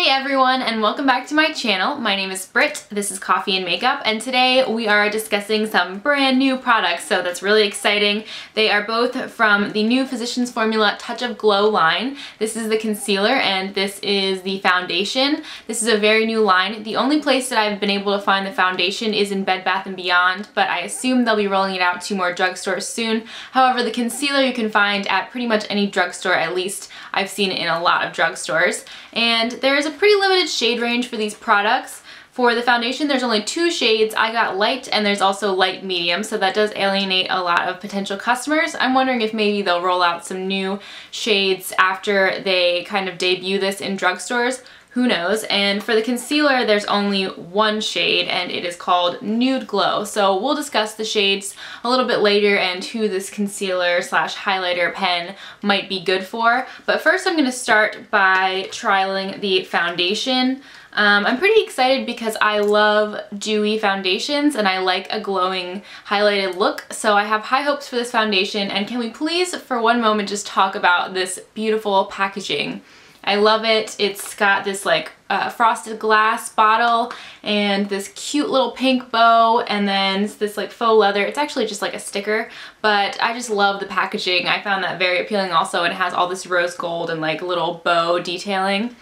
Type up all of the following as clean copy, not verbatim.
Hey everyone, and welcome back to my channel. My name is Britt, this is Coffee and Makeup, and today we are discussing some brand new products, so that's really exciting. They are both from the new Physicians Formula Touch of Glow line. This is the concealer and this is the foundation. This is a very new line. The only place that I've been able to find the foundation is in Bed Bath & Beyond, but I assume they'll be rolling it out to more drugstores soon. However, the concealer you can find at pretty much any drugstore, at least I've seen it in a lot of drugstores. And there's a pretty limited shade range for these products. For the foundation, there's only 2 shades. I got light and there's also light medium, so that does alienate a lot of potential customers. I'm wondering if maybe they'll roll out some new shades after they kind of debut this in drugstores. Who knows? And for the concealer, there's only 1 shade and it is called Nude Glow. So we'll discuss the shades a little bit later and who this concealer slash highlighter pen might be good for. But first I'm going to start by trialing the foundation. I'm pretty excited because I love dewy foundations and I like a glowing highlighted look, so I have high hopes for this foundation. And can we please for one moment just talk about this beautiful packaging? I love it. It's got this like frosted glass bottle and this cute little pink bow and then this like faux leather. It's actually just like a sticker, but I just love the packaging. I found that very appealing also, and it has all this rose gold and like little bow detailing.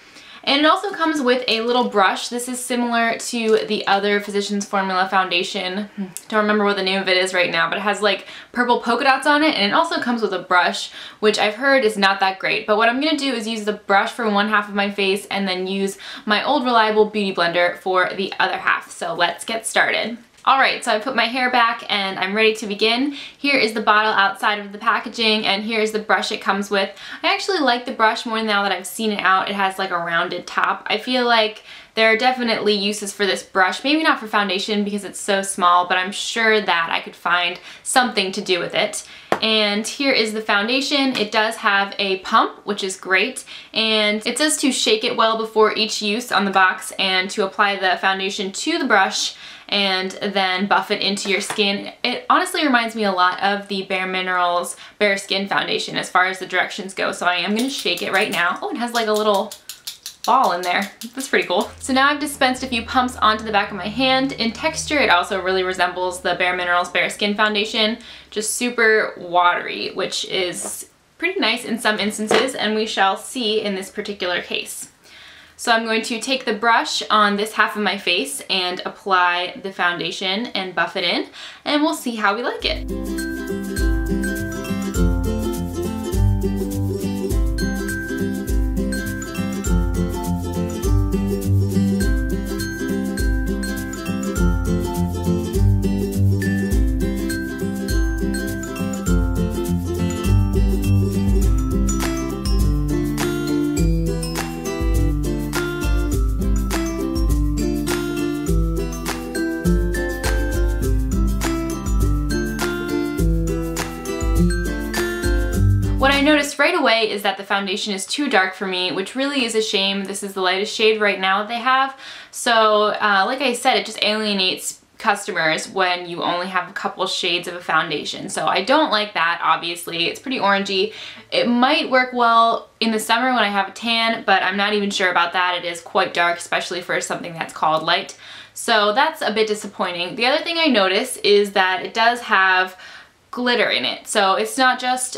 And it also comes with a little brush. This is similar to the other Physicians Formula foundation. Don't remember what the name of it is right now, but it has like purple polka dots on it, and it also comes with a brush, which I've heard is not that great. But what I'm gonna do is use the brush for one half of my face and then use my old reliable beauty blender for the other half. So let's get started. Alright, so I put my hair back and I'm ready to begin. Here is the bottle outside of the packaging and here's the brush it comes with. I actually like the brush more now that I've seen it out. It has like a rounded top. I feel like there are definitely uses for this brush. Maybe not for foundation because it's so small, but I'm sure that I could find something to do with it. And here is the foundation. It does have a pump, which is great, and it says to shake it well before each use on the box and to apply the foundation to the brush and then buff it into your skin. It honestly reminds me a lot of the Bare Minerals Bare Skin foundation as far as the directions go, so I am going to shake it right now. Oh, it has like a little ball in there. That's pretty cool. So now I've dispensed a few pumps onto the back of my hand. In texture, it also really resembles the Bare Minerals Bare Skin foundation, just super watery, which is pretty nice in some instances, and we shall see in this particular case. So I'm going to take the brush on this half of my face and apply the foundation and buff it in, and we'll see how we like it. What I noticed right away is that the foundation is too dark for me, which really is a shame. This is the lightest shade right now that they have. So like I said, it just alienates customers when you only have a couple shades of a foundation. So I don't like that, obviously. It's pretty orangey. It might work well in the summer when I have a tan, but I'm not even sure about that. It is quite dark, especially for something that's called light. So that's a bit disappointing. The other thing I notice is that it does have glitter in it. So it's not just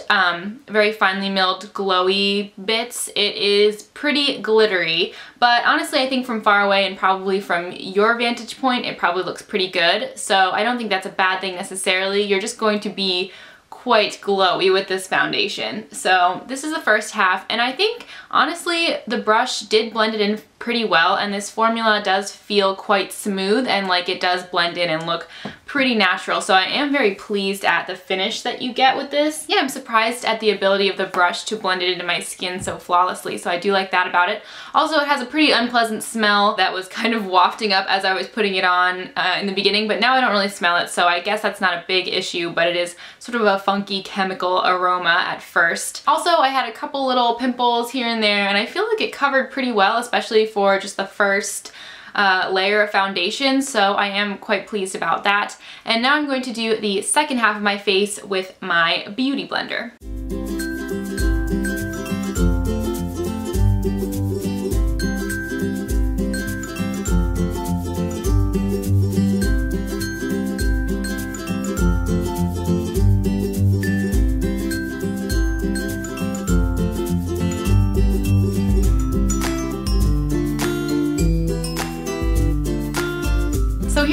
very finely milled glowy bits, it is pretty glittery, but honestly I think from far away and probably from your vantage point it probably looks pretty good. So I don't think that's a bad thing necessarily. You're just going to be quite glowy with this foundation. So this is the first half, and I think honestly the brush did blend it in pretty well, and this formula does feel quite smooth and like it does blend in and look pretty natural. So I am very pleased at the finish that you get with this. Yeah, I'm surprised at the ability of the brush to blend it into my skin so flawlessly, so I do like that about it. Also, it has a pretty unpleasant smell that was kind of wafting up as I was putting it on in the beginning, but now I don't really smell it, so I guess that's not a big issue, but it is sort of a funky chemical aroma at first. Also, I had a couple little pimples here and there, and I feel like it covered pretty well, especially for just the first layer of foundation, so I am quite pleased about that. And now I'm going to do the second half of my face with my beauty blender.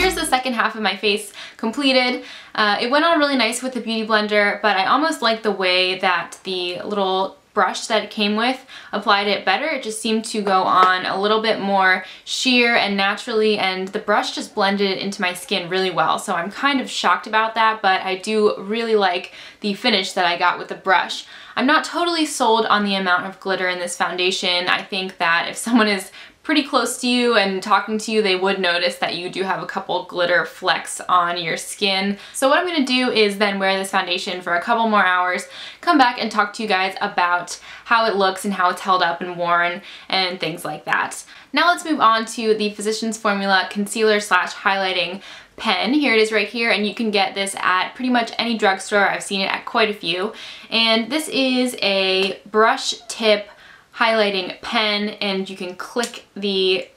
here's the second half of my face completed. It went on really nice with the Beauty Blender, but I almost like the way that the little brush that it came with applied it better. It just seemed to go on a little bit more sheer and naturally, and the brush just blended it into my skin really well. So I'm kind of shocked about that, but I do really like the finish that I got with the brush. I'm not totally sold on the amount of glitter in this foundation. I think that if someone is pretty close to you and talking to you, they would notice that you do have a couple glitter flecks on your skin. So what I'm gonna do is then wear this foundation for a couple more hours, come back and talk to you guys about how it looks and how it's held up and worn and things like that. Now let's move on to the Physicians Formula Concealer / Highlighting pen. Here it is right here, and you can get this at pretty much any drugstore. I've seen it at quite a few. And this is a brush tip highlighting pen, and you can click the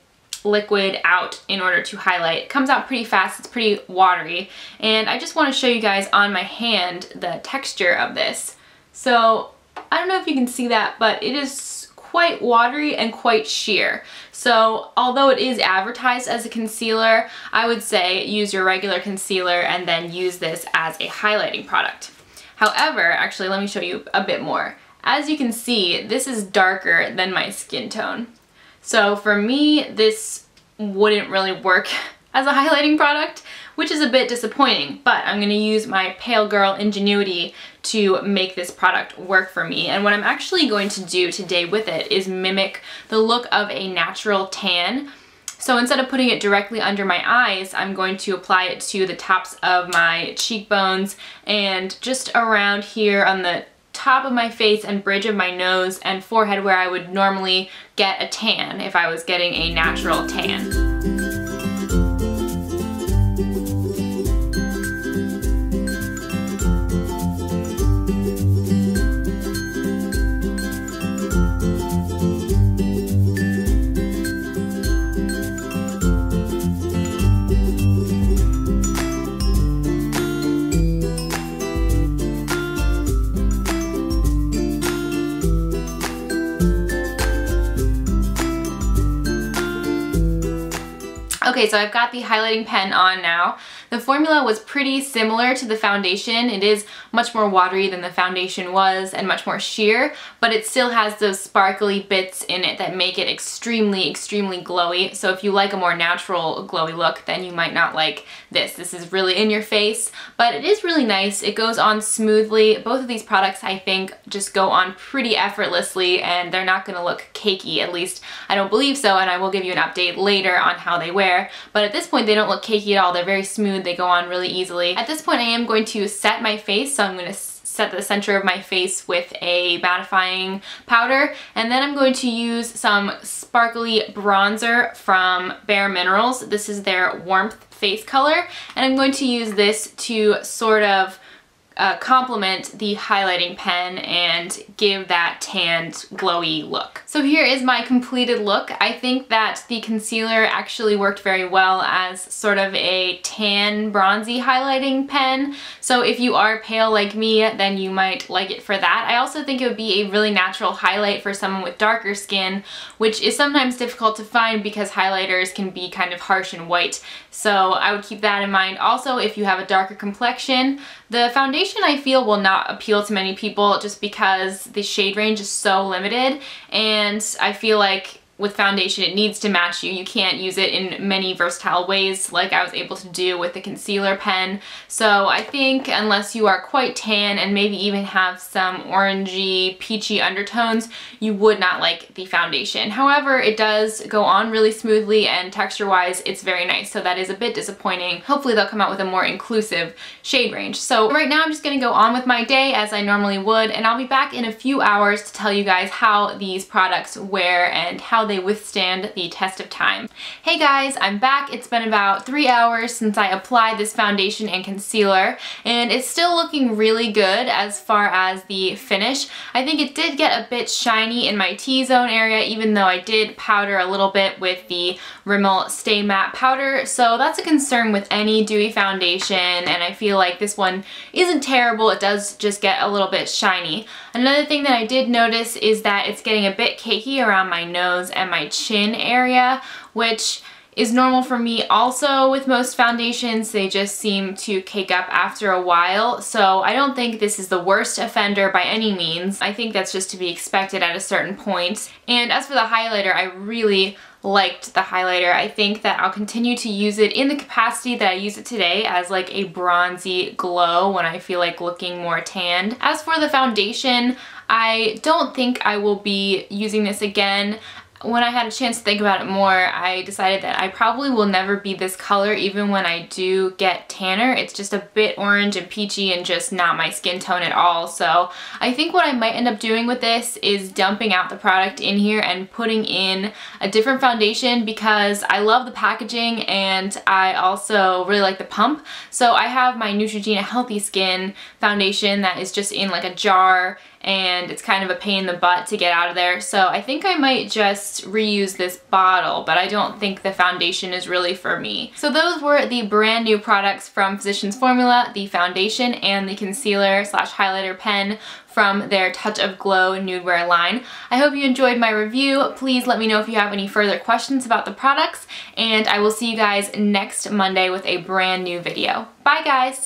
liquid out in order to highlight. It comes out pretty fast, it's pretty watery, and I just want to show you guys on my hand the texture of this. So I don't know if you can see that, but it is quite watery and quite sheer. So although it is advertised as a concealer, I would say use your regular concealer and then use this as a highlighting product. However, actually let me show you a bit more. As you can see, this is darker than my skin tone. So for me, this wouldn't really work as a highlighting product, which is a bit disappointing, but I'm gonna use my pale girl ingenuity to make this product work for me. And what I'm actually going to do today with it is mimic the look of a natural tan. So instead of putting it directly under my eyes, I'm going to apply it to the tops of my cheekbones and just around here on the top of my face and bridge of my nose and forehead, where I would normally get a tan if I was getting a natural tan. Okay, so I've got the highlighting pen on now. The formula was pretty similar to the foundation. It is much more watery than the foundation was and much more sheer, but it still has those sparkly bits in it that make it extremely, extremely glowy. So if you like a more natural glowy look, then you might not like this. This is really in your face, but it is really nice. It goes on smoothly. Both of these products, I think, just go on pretty effortlessly, and they're not gonna look cakey. At least I don't believe so, and I will give you an update later on how they wear. But at this point, they don't look cakey at all. They're very smooth. They go on really easily. At this point, I am going to set my face, so I'm going to set the center of my face with a mattifying powder, and then I'm going to use some sparkly bronzer from Bare Minerals. This is their Warmth face color, and I'm going to use this to sort of complement the highlighting pen and give that tanned, glowy look. So here is my completed look. I think that the concealer actually worked very well as sort of a tan, bronzy highlighting pen. So if you are pale like me, then you might like it for that. I also think it would be a really natural highlight for someone with darker skin, which is sometimes difficult to find because highlighters can be kind of harsh and white. So I would keep that in mind. Also, if you have a darker complexion, the foundation I feel will not appeal to many people just because the shade range is so limited, and I feel like with foundation it needs to match you. You can't use it in many versatile ways like I was able to do with the concealer pen. So I think unless you are quite tan and maybe even have some orangey, peachy undertones, you would not like the foundation. However, it does go on really smoothly, and texture-wise it's very nice, so that is a bit disappointing. Hopefully they'll come out with a more inclusive shade range. So right now I'm just gonna go on with my day as I normally would, and I'll be back in a few hours to tell you guys how these products wear and how they withstand the test of time. Hey guys, I'm back. It's been about 3 hours since I applied this foundation and concealer, and it's still looking really good as far as the finish. I think it did get a bit shiny in my T-zone area, even though I did powder a little bit with the Rimmel Stay Matte powder, so that's a concern with any dewy foundation, and I feel like this one isn't terrible. It does just get a little bit shiny. Another thing that I did notice is that it's getting a bit cakey around my nose and my chin area, which is normal for me also with most foundations. They just seem to cake up after a while, so I don't think this is the worst offender by any means. I think that's just to be expected at a certain point. And as for the highlighter, I really liked the highlighter. I think that I'll continue to use it in the capacity that I use it today as like a bronzy glow when I feel like looking more tanned. As for the foundation, I don't think I will be using this again. When I had a chance to think about it more, I decided that I probably will never be this color even when I do get tanner. It's just a bit orange and peachy and just not my skin tone at all. So I think what I might end up doing with this is dumping out the product in here and putting in a different foundation, because I love the packaging and I also really like the pump. So I have my Neutrogena Healthy Skin foundation that is just in like a jar, and it's kind of a pain in the butt to get out of there. So I think I might just reuse this bottle, but I don't think the foundation is really for me. So those were the brand new products from Physicians Formula, the foundation and the concealer slash highlighter pen from their Touch of Glow Nude Wear line. I hope you enjoyed my review. Please let me know if you have any further questions about the products, and I will see you guys next Monday with a brand new video. Bye guys!